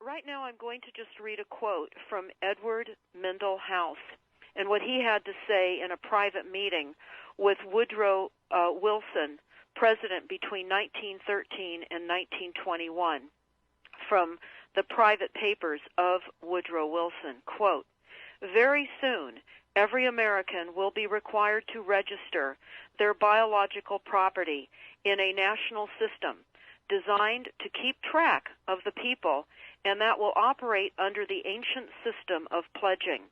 right now I'm going to just read a quote from Edward Mendell House and what he had to say in a private meeting with Woodrow Wilson, president between 1913 and 1921, from the private papers of Woodrow Wilson. Quote, "Very soon, every American will be required to register their biological property in a national system designed to keep track of the people, and that will operate under the ancient system of pledging.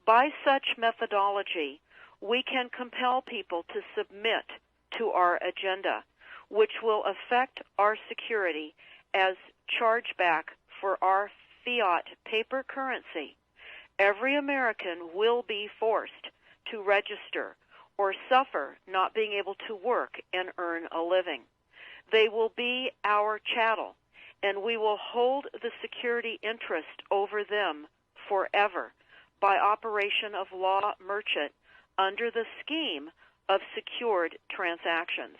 By such methodology, we can compel people to submit to our agenda, which will affect our security as chargeback for our fiat paper currency. Every American will be forced to register or suffer not being able to work and earn a living. They will be our chattel, and we will hold the security interest over them forever by operation of law merchant under the scheme of secured transactions.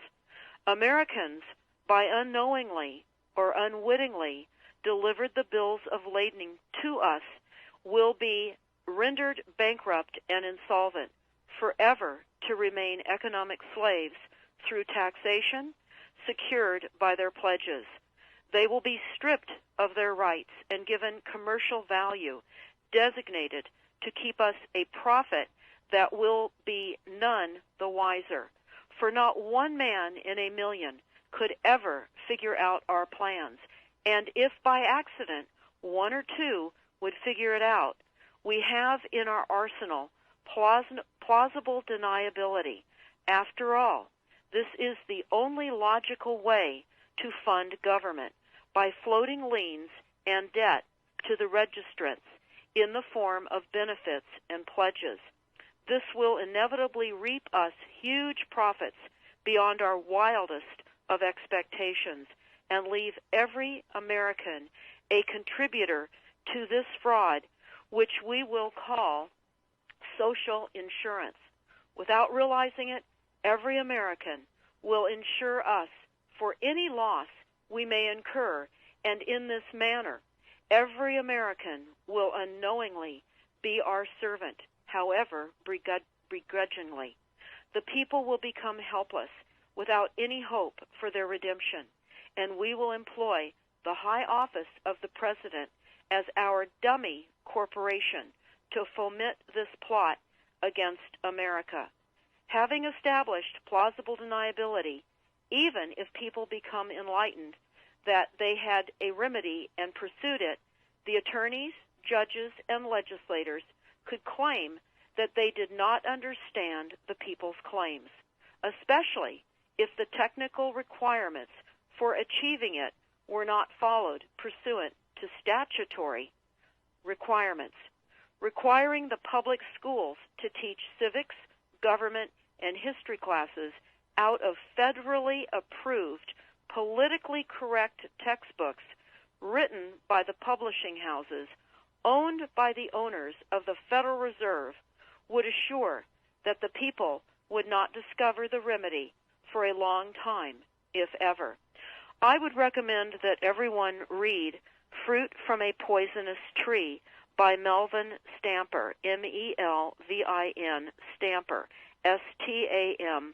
Americans, by unknowingly or unwittingly delivered the bills of lading to us, will be rendered bankrupt and insolvent, forever to remain economic slaves through taxation secured by their pledges. They will be stripped of their rights and given commercial value, designated to keep us a profit that will be none the wiser. For not one man in a million could ever figure out our plans, and if by accident one or two would figure it out, we have in our arsenal plausible deniability. After all, this is the only logical way to fund government, by floating liens and debt to the registrants in the form of benefits and pledges. This will inevitably reap us huge profits beyond our wildest of expectations and leave every American a contributor to this fraud, which we will call social insurance. Without realizing it, every American will insure us for any loss we may incur, and in this manner, every American will unknowingly be our servant, however begrudgingly. The people will become helpless, without any hope for their redemption, and we will employ the high office of the President as our dummy corporation to foment this plot against America. Having established plausible deniability, even if people become enlightened that they had a remedy and pursued it, the attorneys, judges, and legislators could claim that they did not understand the people's claims, especially if the technical requirements for achieving it were not followed pursuant to statutory requirements. Requiring the public schools to teach civics, government, and history classes out of federally approved, politically correct textbooks written by the publishing houses owned by the owners of the Federal Reserve would assure that the people would not discover the remedy for a long time, if ever. I would recommend that everyone read Fruit from a Poisonous Tree by Melvin Stamper, M-E-L-V-I-N, Stamper, S-T-A-M-P-E-R.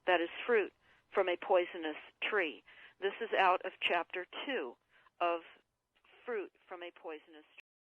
That is Fruit from a Poisonous Tree. This is out of Chapter 2 of Fruit from a Poisonous Tree.